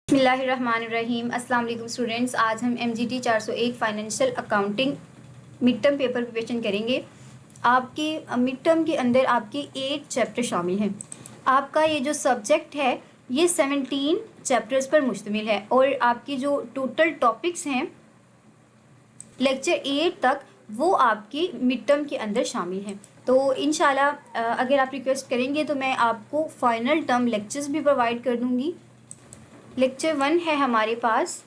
बिस्मिल्लाहिर्रहमानिर्रहीम। अस्सलाम वालेकुम स्टूडेंट्स। आज हम MGT 401 financial accounting mid term paper preparation करेंगे। आपके मिड टर्म के अंदर आपके 8 चैप्टर शामिल हैं। आपका ये जो सब्जेक्ट है ये 17 चैप्टर्स पर मुश्तमिल है और आपकी जो टोटल टॉपिक्स हैं लेक्चर 8 तक वो आपकी मिड टर्म के अंदर शामिल हैं। तो इंशाल्लाह अगर आप रिक्वेस्ट करेंगे तो मैं आपको फाइनल टर्म लेक्चर्स भी प्रोवाइड कर दूँगी। लेक्चर 1 है हमारे पास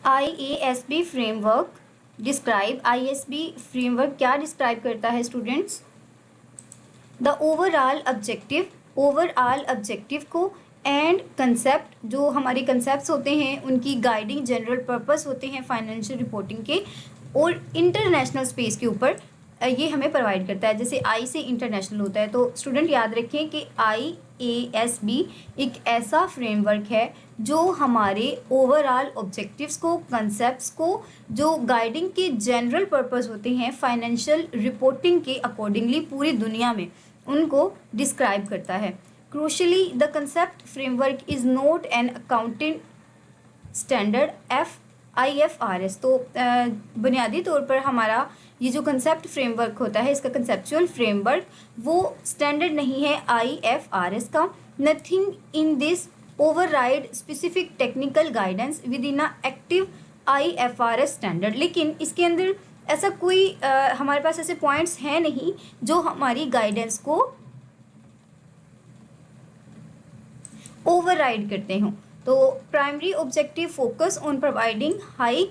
IASB framework describe. IASB framework क्या डिस्क्राइब करता है स्टूडेंट्स? द ओवरऑल ऑब्जेक्टिव को एंड कंसेप्ट, जो हमारे कंसेप्ट्स होते हैं उनकी गाइडिंग जनरल पर्पस होते हैं फाइनेंशियल रिपोर्टिंग के, और इंटरनेशनल स्पेस के ऊपर ये हमें प्रोवाइड करता है। जैसे आई से इंटरनेशनल होता है, तो स्टूडेंट याद रखें कि IASB एक ऐसा फ्रेमवर्क है जो हमारे ओवरऑल ऑब्जेक्टिव्स को, कंसेप्ट्स को, जो गाइडिंग के जनरल पर्पस होते हैं फाइनेंशियल रिपोर्टिंग के अकॉर्डिंगली पूरी दुनिया में, उनको डिस्क्राइब करता है। Crucially the concept framework is not an accounting standard IFRS। तो बुनियादी तौर पर हमारा ये जो कंसेप्ट फ्रेमवर्क होता है, इसका कंसेप्चुअल फ्रेमवर्क वो स्टैंडर्ड नहीं है IFRS का। Nothing in this override specific technical guidance with in a active IFRS standard. लेकिन इसके अंदर ऐसा कोई हमारे पास ऐसे पॉइंट्स हैं नहीं जो हमारी गाइडेंस को ओवरराइड करते हों। तो primary objective focus on providing high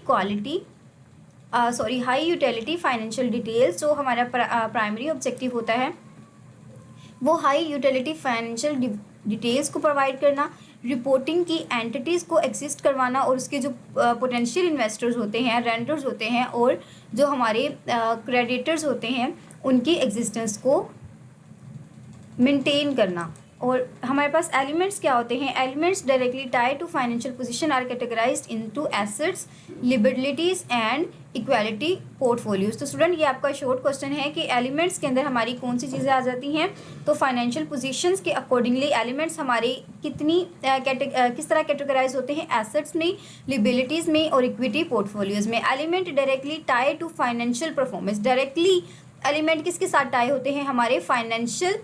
utility financial details. जो हमारा प्राइमरी ऑब्जेक्टिव होता है वो हाई यूटिलिटी फाइनेंशियल डिटेल्स को प्रोवाइड करना, रिपोर्टिंग की एंटिटीज़ को एग्जिस्ट करवाना, और उसके जो पोटेंशियल इन्वेस्टर्स होते हैं, रेंडर्स होते हैं, और जो हमारे क्रेडिटर्स होते हैं उनकी एग्जिस्टेंस को मेंटेन करना। और हमारे पास एलिमेंट्स क्या होते हैं? Elements directly tied to financial position are categorized into assets, liabilities and equality portfolios. तो स्टूडेंट ये आपका शॉर्ट क्वेश्चन है कि एलिमेंट्स के अंदर हमारी कौन सी चीज़ें आ जाती हैं। तो फाइनेंशियल पोजीशंस के अकॉर्डिंगली एलिमेंट्स हमारे किस तरह कैटेगराइज होते हैं? एसेट्स में, लिबिलिटीज़ में और इक्विटी पोर्टफोलियोज में। Element directly tied to financial performance. Directly element किसके साथ टाई होते हैं? हमारे फाइनेंशियल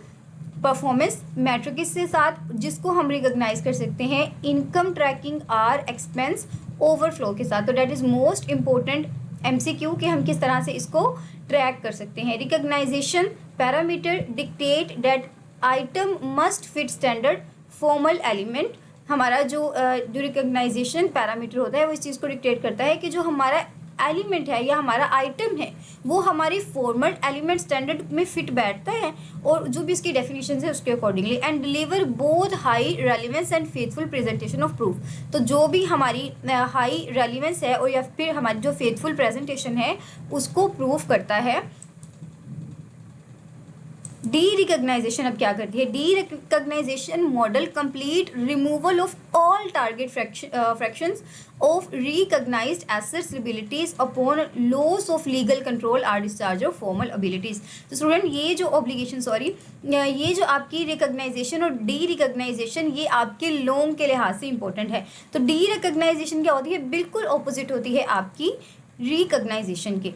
परफॉर्मेंस मैट्रिक्स के साथ, जिसको हम रिकॉग्नाइज कर सकते हैं income tracking or expense overflow के साथ। तो that is most important MCQ कि हम किस तरह से इसको ट्रैक कर सकते हैं। Recognition parameter dictate that item must fit standard formal element. हमारा जो रिकॉग्नाइजेशन पैरामीटर होता है वो इस चीज़ को डिक्टेट करता है कि जो हमारा एलिमेंट है या हमारा आइटम है वो हमारी फॉर्मल एलिमेंट स्टैंडर्ड में फिट बैठता है, और जो भी इसकी डेफिनेशन है उसके accordingly. And deliver both high relevance and faithful presentation of proof. तो जो भी हमारी हाई रेलिवेंस है और या फिर हमारी जो फेथफुल प्रेजेंटेशन है उसको प्रूफ करता है। डी रिकॉग्नाइजेशन अब क्या करती है? Derecognition model complete removal of all target fractions of recognized assets liabilities upon loss of legal control or discharge of formal abilities. तो स्टूडेंट ये जो ये जो आपकी रिकॉग्नाइजेशन और डी रिकॉग्नाइजेशन ये आपके लोन के लिहाज से इंपॉर्टेंट है। तो डी रिकॉग्नाइजेशन क्या होती है? बिल्कुल ऑपोजिट होती है आपकी रिकॉग्नाइजेशन के।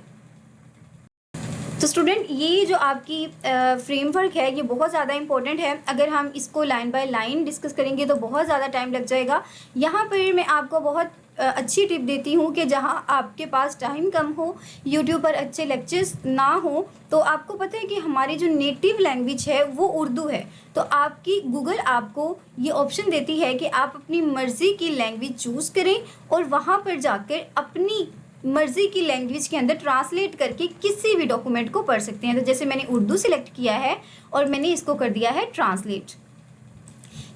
तो स्टूडेंट ये जो आपकी फ्रेमवर्क है ये बहुत ज़्यादा इंपॉर्टेंट है। अगर हम इसको लाइन बाय लाइन डिस्कस करेंगे तो बहुत ज़्यादा टाइम लग जाएगा। यहाँ पर मैं आपको बहुत अच्छी टिप देती हूँ कि जहाँ आपके पास टाइम कम हो, यूट्यूब पर अच्छे लेक्चर्स ना हो, तो आपको पता है कि हमारी जो नेटिव लैंग्वेज है वो उर्दू है। तो आपकी गूगल आपको ये ऑप्शन देती है कि आप अपनी मर्ज़ी की लैंग्वेज चूज़ करें और वहाँ पर जाकर अपनी मर्ज़ी की लैंग्वेज के अंदर ट्रांसलेट करके किसी भी डॉक्यूमेंट को पढ़ सकते हैं। तो जैसे मैंने उर्दू सिलेक्ट किया है और मैंने इसको कर दिया है ट्रांसलेट।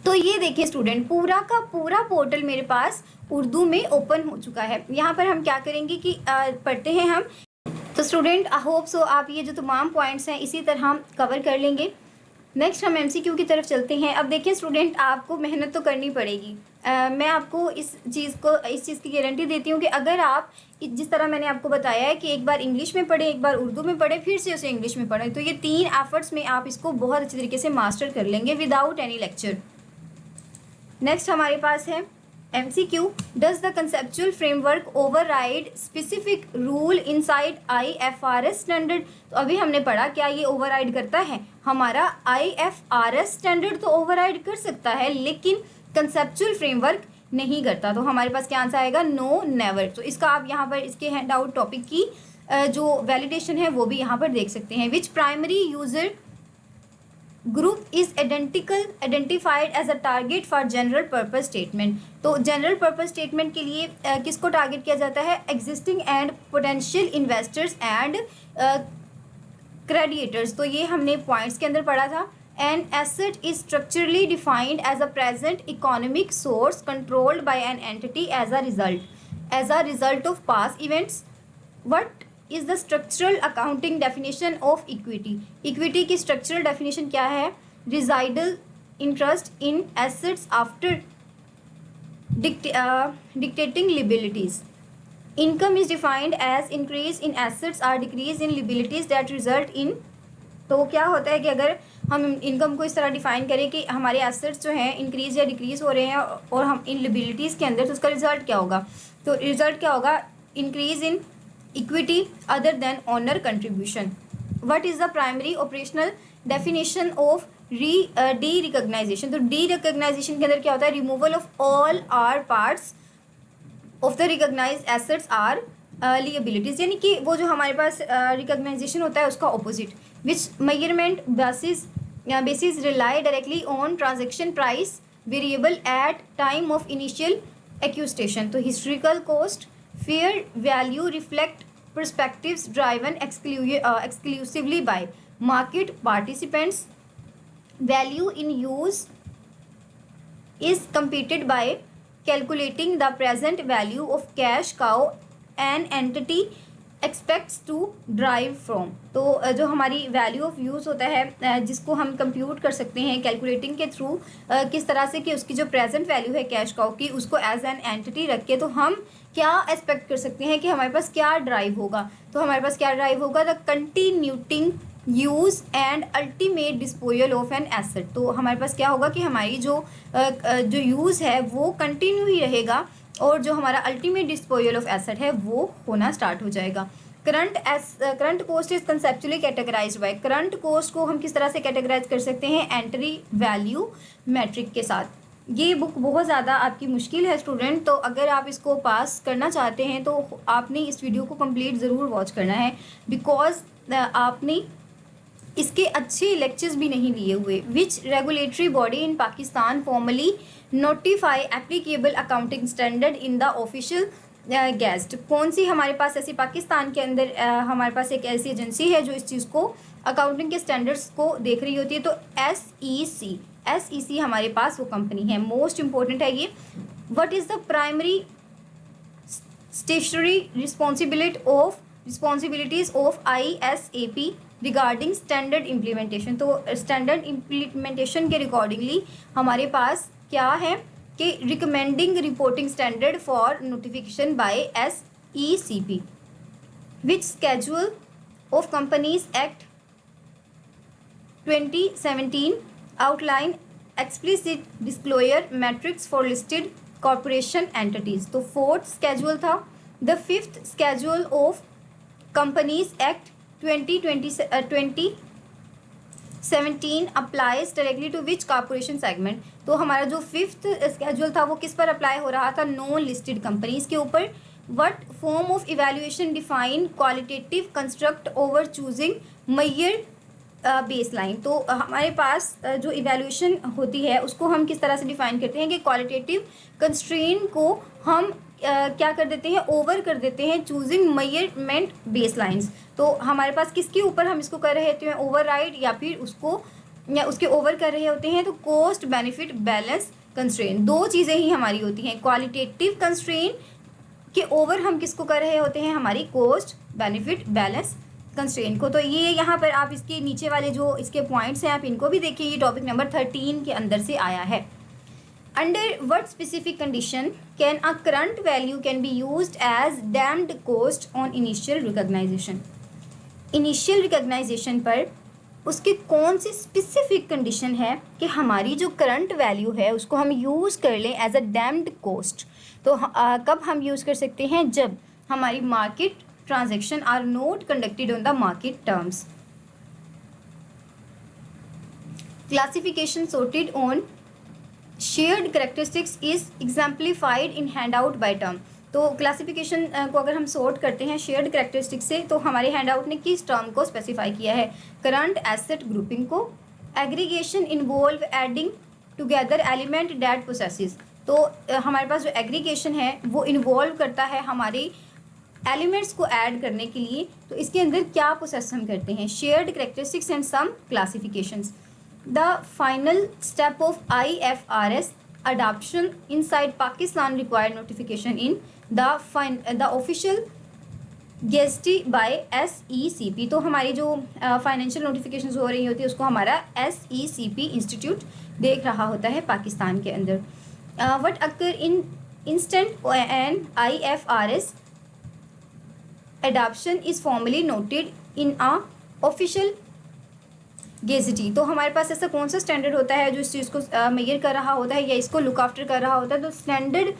तो ये देखिए स्टूडेंट, पूरा का पूरा पोर्टल मेरे पास उर्दू में ओपन हो चुका है। यहाँ पर हम क्या करेंगे कि पढ़ते हैं हम। तो स्टूडेंट आई होप सो आप ये जो तमाम पॉइंट्स हैं इसी तरह हम कवर कर लेंगे। नेक्स्ट हम MCQ की तरफ चलते हैं। अब देखिए स्टूडेंट, आपको मेहनत तो करनी पड़ेगी। मैं आपको इस चीज़ की गारंटी देती हूँ कि अगर आप जिस तरह मैंने आपको बताया है कि एक बार इंग्लिश में पढ़ें, एक बार उर्दू में पढ़ें, फिर से उसे इंग्लिश में पढ़ें, तो ये 3 एफर्ट्स में आप इसको बहुत अच्छे तरीके से मास्टर कर लेंगे विदाउट एनी लेक्चर। नेक्स्ट हमारे पास है MCQ, does the conceptual framework override specific rule inside IFRS standard. तो अभी हमने पढ़ा क्या ये ओवरराइड करता है, हमारा IFRS स्टैंडर्ड तो ओवरराइड कर सकता है लेकिन कंसेप्चुअल फ्रेमवर्क नहीं करता। तो हमारे पास क्या आंसर आएगा, नो नेवर। तो इसका आप यहाँ पर इसके हैंड आउट टॉपिक की जो वैलिडेशन है वो भी यहाँ पर देख सकते हैं। Which primary user group is identified as a target for general purpose statement. तो जनरल पर्पज स्टेटमेंट के लिए किसको टारगेट किया जाता है, existing and potential investors and creditors. तो ये हमने पॉइंट्स के अंदर पढ़ा था। An asset is structurally defined as a present economic source controlled by an entity as a result of past events. What is the structural accounting definition of equity. Equity की structural definition क्या है, residual interest in assets after deducting liabilities. Income is defined as increase in assets और decrease in liabilities that result in. तो क्या होता है कि अगर हम इनकम को इस तरह डिफाइन करें कि हमारे एसेट्स जो हैं इंक्रीज या डिक्रीज हो रहे हैं और हम इन लिबिलिटीज़ के अंदर, तो उसका रिजल्ट क्या होगा, तो रिजल्ट क्या होगा, increase in equity other than owner contribution. What is the primary operational definition of de-recognition? तो de-recognition के अंदर क्या होता है, removal of all or parts of the recognized assets are liabilities। यानी कि वो जो हमारे पास recognition होता है उसका opposite। which measurement basis rely directly on transaction price variable at time of initial acquisition। तो historical cost, fair value reflect perspectives driven exclusively by market participants। Value in use is computed by calculating the present value of cash cow an entity expects to derive from। तो जो हमारी value of use होता है जिसको हम compute कर सकते हैं कैलकुलेटिंग के थ्रू किस तरह से कि उसकी जो प्रेजेंट वैल्यू है कैश काउ की उसको एज एन एंटिटी रख के, तो हम क्या एक्सपेक्ट कर सकते हैं कि हमारे पास क्या ड्राइव होगा। तो हमारे पास क्या ड्राइव होगा, the continuing use and ultimate disposal of an asset. तो हमारे पास क्या होगा कि हमारी जो यूज़ है वो कंटिन्यू ही रहेगा और जो हमारा अल्टीमेट डिस्पोजल ऑफ एसेट है वो होना स्टार्ट हो जाएगा। Current cost is conceptually categorised by. Current cost को हम किस तरह से कैटेगराइज कर सकते हैं, एंट्री वैल्यू मैट्रिक के साथ। ये बुक बहुत ज़्यादा आपकी मुश्किल है स्टूडेंट, तो अगर आप इसको पास करना चाहते हैं तो आपने इस वीडियो को कंप्लीट ज़रूर वॉच करना है, बिकॉज आपने इसके अच्छे लेक्चर्स भी नहीं लिए हुए। Which regulatory body in Pakistan formally notify applicable accounting standard in the official gazette. कौन सी हमारे पास ऐसी पाकिस्तान के अंदर हमारे पास एक ऐसी एजेंसी है जो इस चीज़ को अकाउंटिंग के स्टैंडर्ड्स को देख रही होती है, तो SEC हमारे पास वो कंपनी है, मोस्ट इंपॉर्टेंट है ये। What is the primary stationery responsibilities of ISAP regarding standard implementation. तो स्टैंडर्ड इम्प्लीमेंटेशन के रिकॉर्डिंगली हमारे पास क्या है कि recommending reporting standard for notification by SECP। Which schedule of companies act 2017 outline explicit disclosure matrix for listed corporation entities. तो 4th schedule था। The 5th schedule of companies act 2017 applies directly to which corporation segment. तो हमारा जो 5th schedule था वो किस पर apply हो रहा था, नॉन लिस्टेड कंपनीज के ऊपर। What form of evaluation define qualitative construct over choosing measure baseline. तो हमारे पास जो इवैल्यूएशन होती है उसको हम किस तरह से डिफाइन करते हैं कि क्वालिटेटिव कंस्ट्रेन को हम क्या कर देते हैं, ओवर कर देते हैं चूजिंग मेजरमेंट बेसलाइंस। तो हमारे पास किसके ऊपर हम इसको कर रहे होते हैं, ओवरराइड या फिर उसको या उसके ओवर कर रहे होते हैं, तो कॉस्ट बेनिफिट बैलेंस कंस्ट्रेन। दो चीज़ें ही हमारी होती हैं, क्वालिटेटिव कंस्ट्रेन के ओवर हम किसको कर रहे होते हैं, हमारी कॉस्ट बेनिफिट बैलेंस कंस्ट्रेन को। तो ये यहाँ पर आप इसके नीचे वाले जो इसके पॉइंट्स हैं आप इनको भी देखिए, ये टॉपिक नंबर 13 के अंदर से आया है। Under what specific condition can a current value can be used as deemed cost on initial recognition. Initial recognition पर उसकी कौन सी स्पेसिफिक कंडीशन है कि हमारी जो करंट वैल्यू है उसको हम यूज़ कर लें एज अ डैम्ड कॉस्ट। तो कब हम यूज़ कर सकते हैं, जब हमारी market transaction are not conducted on the market terms. Classification sorted on shared characteristics is exemplified in hand out by term. तो क्लासिफिकेशन को अगर हम सॉर्ट करते हैं शेयर्ड करेक्टरिस्टिक्स से, तो हमारे हैंड आउट ने किस टर्म को स्पेसिफाई किया है, करंट एसेट ग्रुपिंग को। Aggregation involve adding together element that possesses. तो हमारे पास जो एग्रीगेशन है वो इन्वॉल्व करता है हमारी एलिमेंट्स को ऐड करने के लिए। तो इसके अंदर क्या प्रोसेस हम करते हैं, shared characteristics and some classifications. The final step of IFRS adoption inside Pakistan required notification in the official gazette by SECP। तो हमारी जो फाइनेंशियल नोटिफिकेशंस हो रही होती है उसको हमारा SECP इंस्टीट्यूट देख रहा होता है पाकिस्तान के अंदर। What occur in instant and IFRS adoption is formally noted in a official गेजेटी। तो हमारे पास ऐसा कौन सा स्टैंडर्ड होता है जो इस चीज़ को मेजर कर रहा होता है या इसको लुक आफ्टर कर रहा होता है। तो standard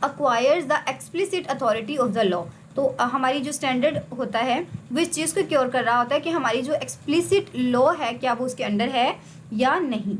acquires the explicit authority of the law. तो हमारी जो स्टैंडर्ड होता है वो इस चीज़ को क्योर कर रहा होता है कि हमारी जो एक्सप्लिसिट लॉ है क्या वो उसके अंडर है या नहीं।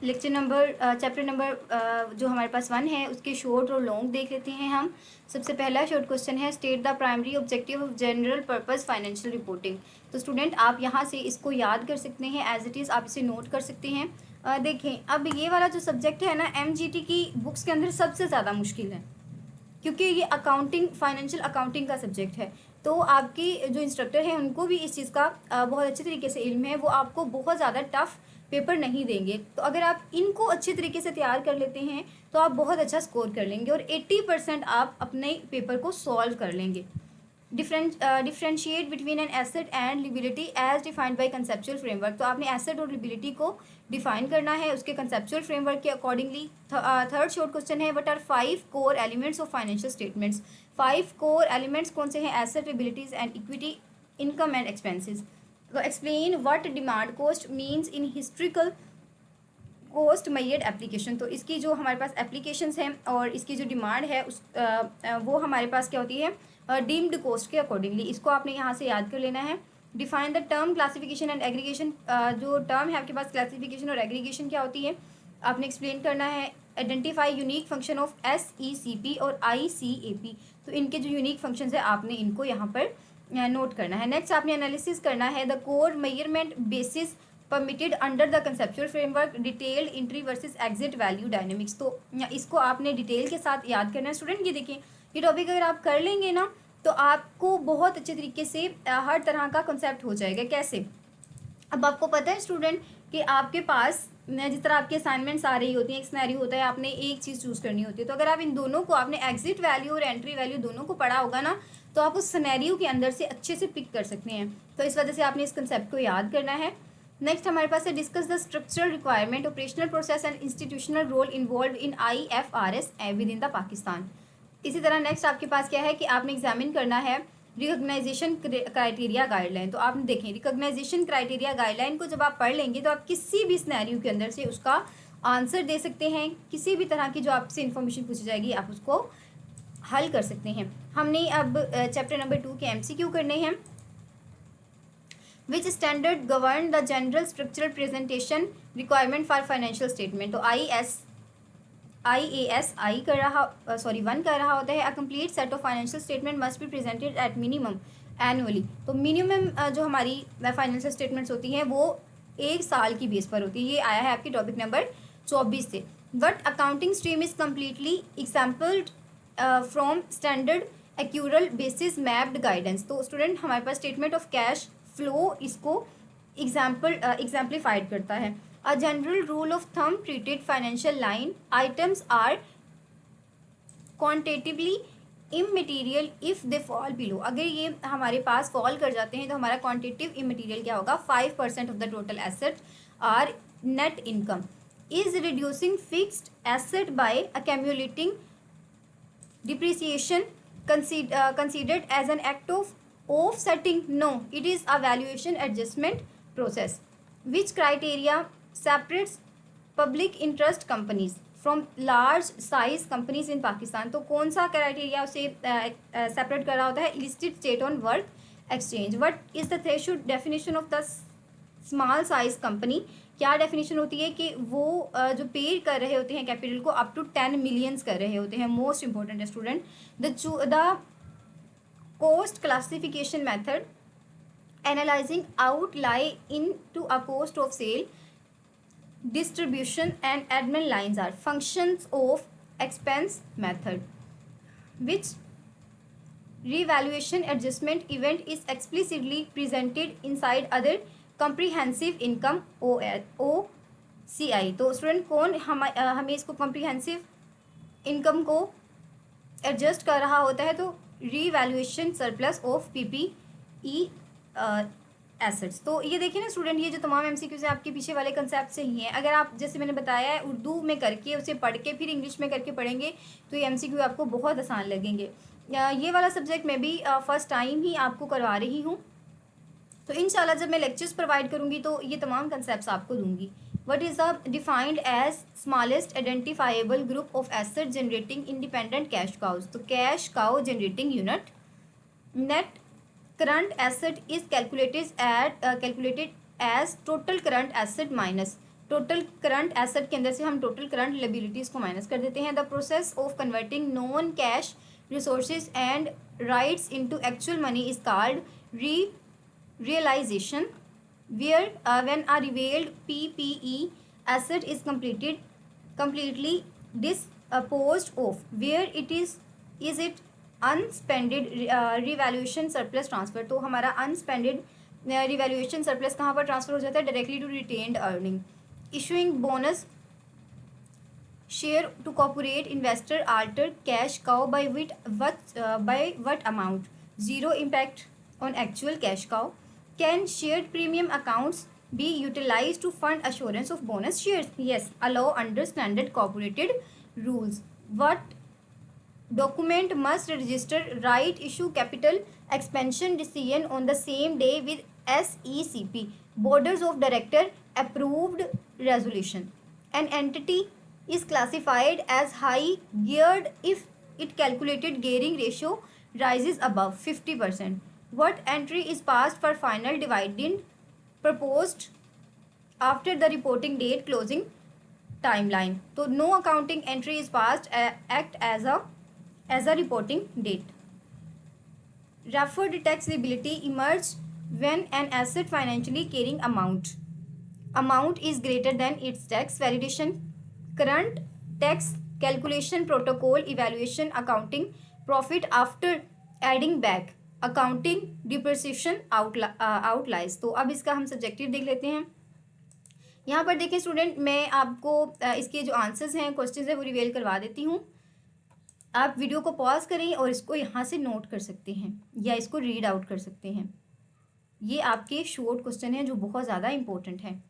लेक्चर नंबर चैप्टर नंबर जो हमारे पास 1 है उसके शॉर्ट और लॉन्ग देख लेते हैं हम। सबसे पहला शॉर्ट क्वेश्चन है, state the primary objective of general purpose financial reporting. तो स्टूडेंट आप यहाँ से इसको याद कर सकते हैं, एज इट इज़ आप इसे नोट कर सकते हैं। देखें अब ये वाला जो सब्जेक्ट है ना MGT की बुक्स के अंदर सबसे ज़्यादा मुश्किल है, क्योंकि ये अकाउंटिंग फाइनेंशियल अकाउंटिंग का सब्जेक्ट है। तो आपकी जो इंस्ट्रक्टर हैं उनको भी इस चीज़ का बहुत अच्छे तरीके से इल्म है, वो आपको बहुत ज़्यादा टफ पेपर नहीं देंगे। तो अगर आप इनको अच्छे तरीके से तैयार कर लेते हैं तो आप बहुत अच्छा स्कोर कर लेंगे और 80% आप अपने पेपर को सॉल्व कर लेंगे। Differentiate between an asset and liability as defined by conceptual framework. तो आपने एसेट और लिबिलिटी को डिफाइन करना है उसके कंसेप्चुअल फ्रेमवर्क के अकॉर्डिंगली। थर्ड शॉर्ट क्वेश्चन है, what are 5 core elements of financial statements. 5 core elements कौन से हैं, asset, liabilities and equity, income and expenses. तो explain what demand cost means in historical cost made application, तो इसकी जो हमारे पास एप्लीकेशंस हैं और इसकी जो डिमांड है उस वो हमारे पास क्या होती है डीम्ड कोस्ट के अकॉर्डिंगली। इसको आपने यहाँ से याद कर लेना है। Define the term classification and aggregation, जो टर्म है आपके पास क्लासिफिकेशन और एग्रीगेशन क्या होती है आपने एक्सप्लेन करना है। Identify unique function of SECP और ICAP, तो इनके जो यूनिक फंक्शंस है आपने इनको यहाँ पर नोट करना है। नेक्स्ट आपने एनालिसिस करना है the core measurement basis permitted under the conceptual framework detailed entry versus exit value dynamics, तो इसको आपने डिटेल के साथ याद करना है स्टूडेंट। ये देखिए ये टॉपिक अगर आप कर लेंगे ना तो आपको बहुत अच्छे तरीके से हर तरह का कंसेप्ट हो जाएगा। कैसे, अब आपको पता है स्टूडेंट कि आपके पास जिस तरह आपकी असाइनमेंट्स आ रही होती हैं, एक सिनेरियो होता है, आपने एक चीज़ चूज़ करनी होती है, तो अगर आप इन दोनों को आपने एग्जिट वैल्यू और एंट्री वैल्यू दोनों को पढ़ा होगा ना तो आप उस सिनेरियो के अंदर से अच्छे से पिक कर सकते हैं। तो इस वजह से आपने इस कंसेप्ट को याद करना है। नेक्स्ट हमारे पास है discuss the structural requirement operational process and institutional role involve in IFRS with in the Pakistan. इसी तरह नेक्स्ट आपके पास क्या है कि आपने एग्जामिन करना है रिकॉग्नाइजेशन क्राइटेरिया गाइडलाइन। तो आपने देखें रिकॉग्नाइजेशन क्राइटेरिया गाइडलाइन को जब आप पढ़ लेंगे तो आप किसी भी सिनेरियो के अंदर से उसका आंसर दे सकते हैं। किसी भी तरह की जो आपसे इन्फॉर्मेशन पूछी जाएगी आप उसको हल कर सकते हैं। हमने अब चैप्टर नंबर 2 के MCQ करने हैं। विच standard govern the general structural presentation requirement for financial statement, तो IASI कर रहा 1 कर रहा होता है। A complete set of financial statement must be presented at minimum annually, तो मिनिमम जो हमारी फाइनेंशियल स्टेटमेंट्स होती हैं वो 1 साल की बेस पर होती है। ये आया है आपकी टॉपिक नंबर 24 से। What accounting stream is completely exampled from standard accrual basis mapped guidance, तो स्टूडेंट हमारे पास स्टेटमेंट ऑफ कैश फ्लो इसको एग्जाम्पलीफाइड करता है। A general rule of thumb treated financial line items are quantitatively immaterial if they fall below, अगर ये हमारे पास fall कर जाते हैं तो हमारा क्वांटिटेटिव इमेटीरियल क्या होगा 5% of the total asset or net income. Is reducing fixed asset by accumulating depreciation considered as an act of offsetting? No, it is a valuation adjustment process. Which criteria separates public interest companies from large size companies in Pakistan, तो कौन सा criteria उसे separate कर रहा होता है? Listed state on work exchange. What is the threshold definition of the small size company, क्या definition होती है कि वो जो पे कर रहे होते हैं कैपिटल को अप टू 10 मिलियंस कर रहे होते हैं। मोस्ट इंपॉर्टेंट है student the cost classification method analyzing outlay into a cost of sale, distribution and admin lines are functions of expense method. Which revaluation adjustment event is explicitly presented inside other comprehensive income OCI, तो student कौन हमें इसको comprehensive income को adjust कर रहा होता है? तो revaluation surplus of PPE assets. तो ये देखिए ना स्टूडेंट, ये जो तमाम MCQs हैं आपके पीछे वाले कंसेप्ट से ही हैं। अगर आप जैसे मैंने बताया है उर्दू में करके उसे पढ़ के फिर इंग्लिश में करके पढ़ेंगे तो ये MCQ आपको बहुत आसान लगेंगे। ये वाला सब्जेक्ट मैं भी फर्स्ट टाइम ही आपको करवा रही हूँ, तो इंशाल्लाह जब मैं लेक्चर्स प्रोवाइड करूँगी तो ये तमाम कंसेप्ट आपको दूँगी। What is defined as smallest identifiable group of assets generating independent cash cows, तो cash cow generating unit. Net current asset is calculated as total current asset minus total current asset के अंदर से हम total current liabilities को minus कर देते हैं। The process of converting non cash resources and rights into actual money is called realization, where when a revealed PPE asset is completely disposed of, where it is it unspended revaluation surplus transfer, तो हमारा unspended revaluation surplus कहाँ पर transfer हो जाता है? Directly to retained earning. Issuing bonus share to corporate investor alter cash cow by what amount? Zero impact on actual cash cow. Can shared premium accounts be utilized to fund assurance of bonus shares? Yes, allow under standard corporated rules. What document must register right issue capital expansion decision on the same day with SECP? Boards of director approved resolution. An entity is classified as high geared if it calculated gearing ratio rises above 50%. What entry is passed for final dividend proposed after the reporting date closing timeline? So no accounting entry is passed act as a reporting date. Deferred tax liability emerges when an asset financially carrying amount is greater than its tax validation, current tax calculation protocol evaluation accounting profit after adding back accounting depreciation outlies. तो अब इसका हम subjective देख लेते हैं. यहाँ पर देखें स्टूडेंट, मैं आपको इसके जो आंसर्स हैं, क्वेश्चंस है, वो रिवील करवा देती हूँ. आप वीडियो को पॉज करें और इसको यहाँ से नोट कर सकते हैं या इसको रीड आउट कर सकते हैं. ये आपके शॉर्ट क्वेश्चन हैं जो बहुत ज़्यादा इंपॉर्टेंट हैं.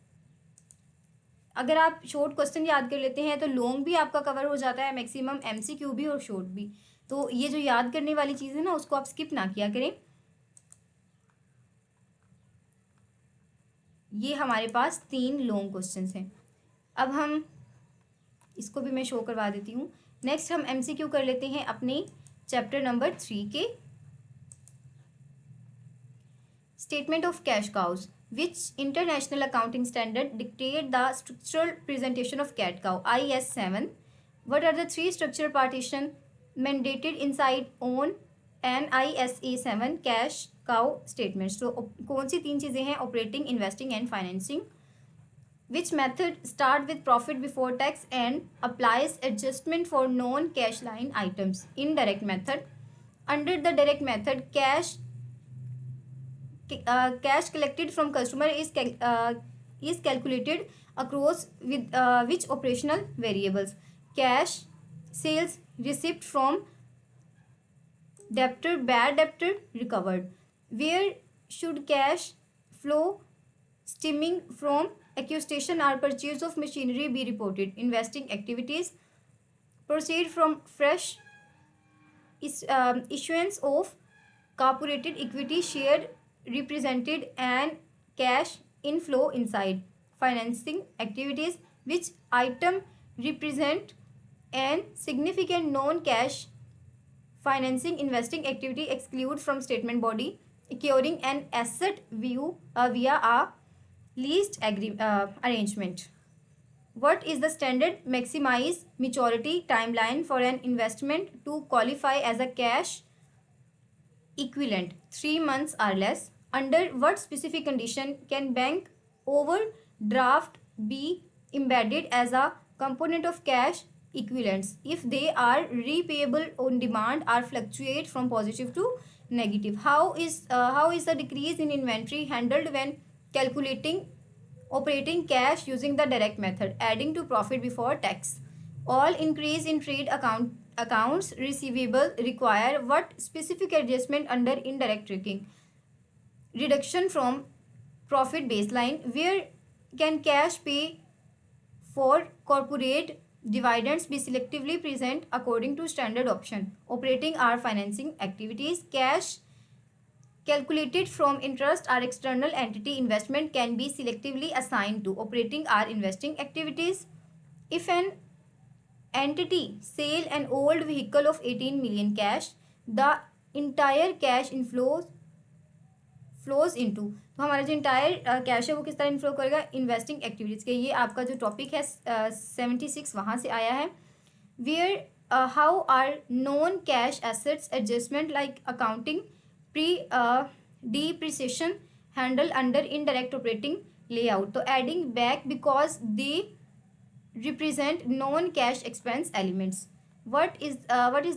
अगर आप शॉर्ट क्वेश्चन याद कर लेते हैं तो लॉन्ग भी आपका कवर हो जाता है, मैक्सिमम एमसीक्यू भी और शॉर्ट भी. तो ये जो याद करने वाली चीज़ है ना, उसको आप स्किप ना किया करें. ये हमारे पास 3 लॉन्ग क्वेश्चंस हैं. अब हम इसको भी मैं शो करवा देती हूँ. नेक्स्ट हम एमसीक्यू कर लेते हैं अपने चैप्टर नंबर 3 के. Statement of cash cows. Which international accounting standard dictate the structural presentation of CAD cow? IS 7. What are the 3 structural partition mandated inside on NISE 7 cash cow statements? तो कौन सी 3 चीज़ें हैं? Operating, investing and financing. Which method start with profit before tax and applies adjustment for non-cash line items? Indirect method. Under the direct method, cash collected from customer is calculated across with which operational variables? Cash, sales, receipt from debtor, bad debtor, recovered. Where should cash flow stemming from acquisition or purchase of machinery be reported? Investing activities. Proceed from fresh issuance of corporated equity share represented and cash inflow inside. Financing activities. Which item represent an significant non-cash financing investing activity exclude from statement body? Acquiring an asset via a leased arrangement. What is the standard maximize maturity timeline for an investment to qualify as a cash equivalent? 3 months or less. Under what specific condition can bank overdraft be embedded as a component of cash equivalents? If they are repayable on demand or fluctuate from positive to negative. How is the decrease in inventory handled when calculating operating cash using the direct method? Adding to profit before tax. All increase in trade accounts receivable require what specific adjustment under indirect tracking? Reduction from profit baseline. Where can cash pay for corporate dividends be selectively present according to standard option? Operating or financing activities. Cash calculated from interest or external entity investment can be selectively assigned to operating or investing activities. If an entity sell an old vehicle of 18 million cash, the entire cash flows into. तो हमारा जो entire cash है वो किस तरह inflow करेगा? Investing activities के. ये आपका जो टॉपिक है 76 वहाँ से आया है. Where how are non cash assets adjustment like accounting pre depreciation handle under indirect operating layout? तो adding back because they represent non-cash expense elements. What is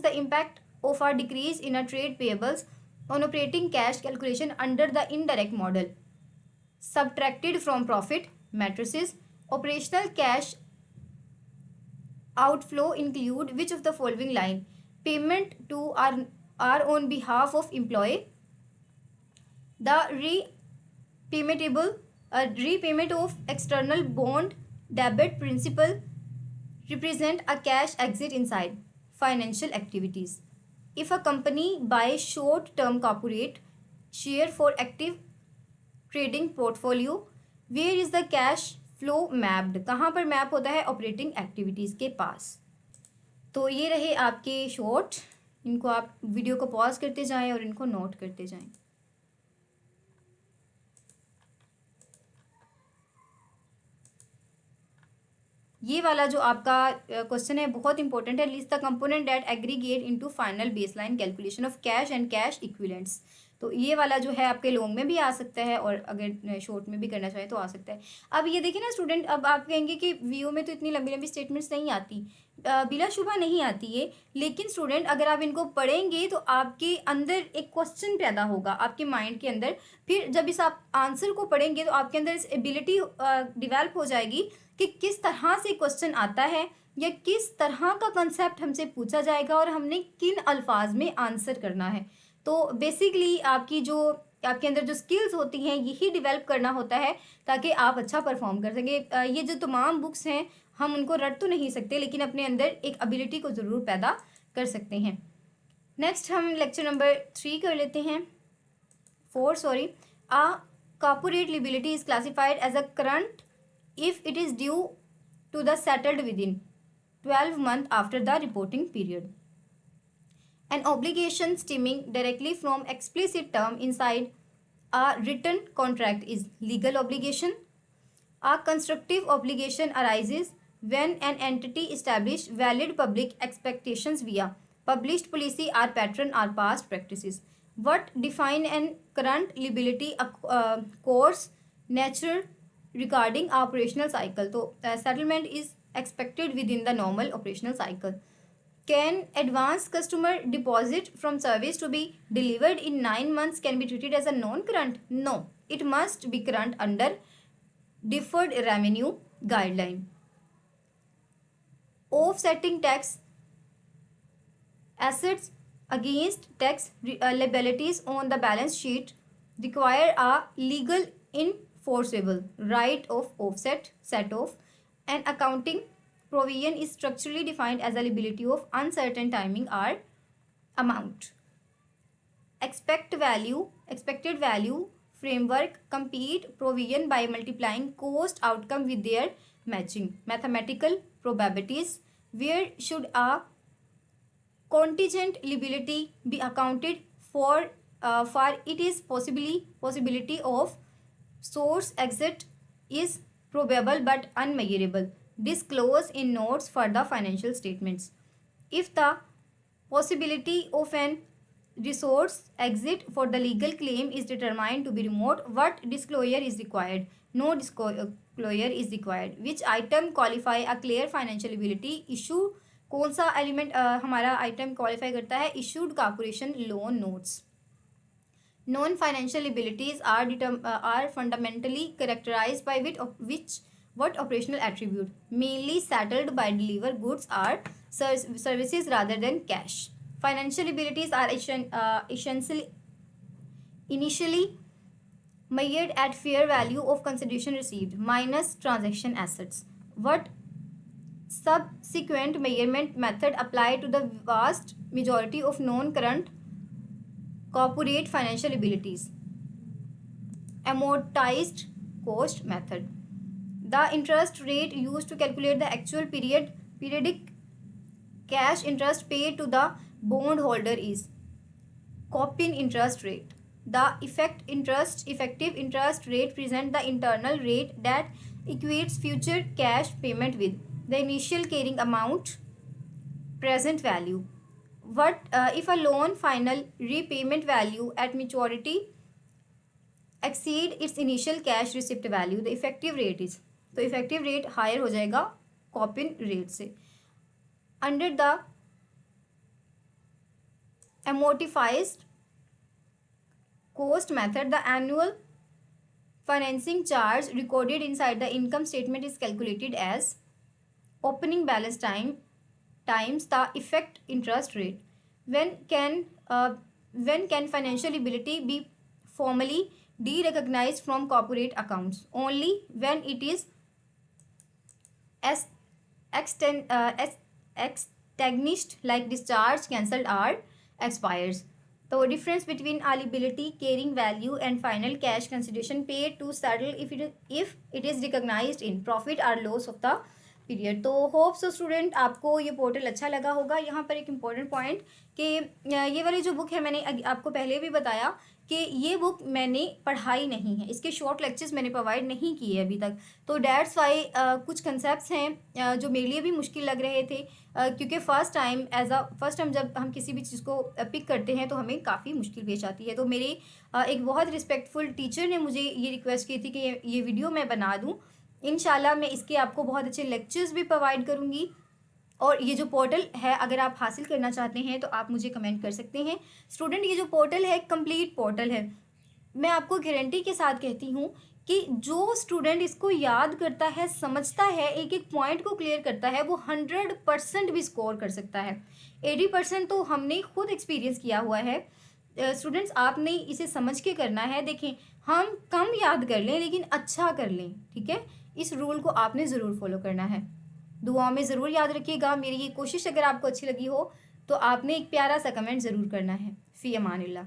the impact of a decrease in a trade payables on operating cash calculation under the indirect model? Subtracted from profit matrices. Operational cash outflow include which of the following line? Payment to are on behalf of employee. The repayment of external bond debit principal represent a cash exit inside financial activities. If a company buys short-term corporate share for active trading portfolio, where is the cash flow mapped, कहाँ पर map होता है? Operating activities के पास। तो ये रहे आपके short, इनको आप वीडियो को पॉज करते जाएं और इनको नोट करते जाएं। ये वाला जो आपका क्वेश्चन है बहुत इंपॉर्टेंट है। List the component that aggregate into final baseline calculation of cash and cash equivalents. तो ये वाला जो है आपके लॉन्ग में भी आ सकता है और अगर शॉर्ट में भी करना चाहे तो आ सकता है। अब ये देखिए ना स्टूडेंट, अब आप कहेंगे कि वीओ में तो इतनी लंबी लंबी स्टेटमेंट्स नहीं आती, बिला शुबा नहीं आती है, लेकिन स्टूडेंट अगर आप इनको पढ़ेंगे तो आपके अंदर एक क्वेश्चन पैदा होगा आपके माइंड के अंदर। फिर जब इस आप आंसर को पढ़ेंगे तो आपके अंदर इस एबिलिटी डिवेल्प हो जाएगी कि किस तरह से क्वेश्चन आता है या किस तरह का कंसेप्ट हमसे पूछा जाएगा और हमने किन अल्फाज में आंसर करना है। तो बेसिकली आपकी जो आपके अंदर जो स्किल्स होती हैं यही डेवलप करना होता है ताकि आप अच्छा परफॉर्म कर सकें। ये जो तमाम बुक्स हैं हम उनको रट तो नहीं सकते, लेकिन अपने अंदर एक एबिलिटी को ज़रूर पैदा कर सकते हैं। नेक्स्ट हम लेक्चर नंबर 3 कर लेते हैं, 4 sorry. A corporate liability is classified as a current if it is due to the settled within 12 months after the reporting period. An obligation stemming directly from explicit term inside a written contract is legal obligation. A constructive obligation arises when an entity establishes valid public expectations via published policy or pattern or past practices. What define an current liability? Course, natural, regarding operational cycle. So settlement is expected within the normal operational cycle. Can advance customer deposit from service to be delivered in 9 months can be treated as a non-current? No, it must be current under deferred revenue guideline. Offsetting tax assets against tax liabilities on the balance sheet require a legal enforceable right of offset, set off. An accounting provision is structurally defined as a liability of uncertain timing or amount. Expected value framework compete provision by multiplying cost outcome with their matching mathematical probabilities. Where should a contingent liability be accounted for? It is possibility of source exit is probable but unmeasurable. Disclose in notes for the financial statements. If the possibility of an resource exit for the legal claim is determined to be remote, what disclosure is required? No disclosure is required. Which item qualify a clear financial liability? Issue, कौन सा element हमारा item qualify करता है? Issued corporation loan notes. Non financial liabilities are fundamentally characterized by what operational attribute? Mainly settled by deliver goods or services rather than cash. Financial liabilities are essentially initially measured at fair value of consideration received minus transaction assets. What subsequent measurement method applied to the vast majority of non-current corporate financial liabilities? Amortized cost method. The interest rate used to calculate the actual periodic cash interest paid to the bondholder is Copin interest rate. The effective interest rate present the internal rate that equates future cash payment with the initial carrying amount present value. What if a loan final repayment value at maturity exceed its initial cash receipt value? The effective rate is, तो effective rate higher हो जाएगा Copin rate से. Under the amortized cost method, the annual financing charge recorded inside the income statement is calculated as opening balance time times the effect interest rate. When can financial liability be formally derecognized from corporate accounts? Only when it is extinguished, like discharged, cancelled, or expires. तो difference between eligibility, carrying value and final cash consideration paid to settle if it is recognised in profit और loss of the period. तो hope so student आपको ये portal अच्छा लगा होगा। यहाँ पर एक इम्पॉर्टेंट पॉइंट कि ये वाली जो बुक है मैंने आपको पहले भी बताया कि ये बुक मैंने पढ़ाई नहीं है, इसके शॉर्ट लेक्चर्स मैंने प्रोवाइड नहीं किए अभी तक। तो डैट्स वाई कुछ कंसेप्ट्स हैं जो मेरे लिए भी मुश्किल लग रहे थे, क्योंकि फर्स्ट टाइम जब हम किसी भी चीज़ को पिक करते हैं तो हमें काफ़ी मुश्किल पेश आती है। तो मेरे एक बहुत रिस्पेक्टफुल टीचर ने मुझे ये रिक्वेस्ट की थी कि ये वीडियो मैं बना दूँ। इंशाल्लाह मैं इसके आपको बहुत अच्छे लेक्चर्स भी प्रोवाइड करूँगी। और ये जो पोर्टल है अगर आप हासिल करना चाहते हैं तो आप मुझे कमेंट कर सकते हैं। स्टूडेंट ये जो पोर्टल है कंप्लीट पोर्टल है, मैं आपको गारंटी के साथ कहती हूँ कि जो स्टूडेंट इसको याद करता है, समझता है, एक एक पॉइंट को क्लियर करता है, वो 100% भी स्कोर कर सकता है। 80% तो हमने खुद एक्सपीरियंस किया हुआ है। स्टूडेंट्स आपने इसे समझ के करना है। देखें, हम कम याद कर लें लेकिन अच्छा कर लें, ठीक है। इस रूल को आपने ज़रूर फॉलो करना है। दुआओं में ज़रूर याद रखिएगा। मेरी ये कोशिश अगर आपको अच्छी लगी हो तो आपने एक प्यारा सा कमेंट ज़रूर करना है। फ़ी अमानिल्लाह।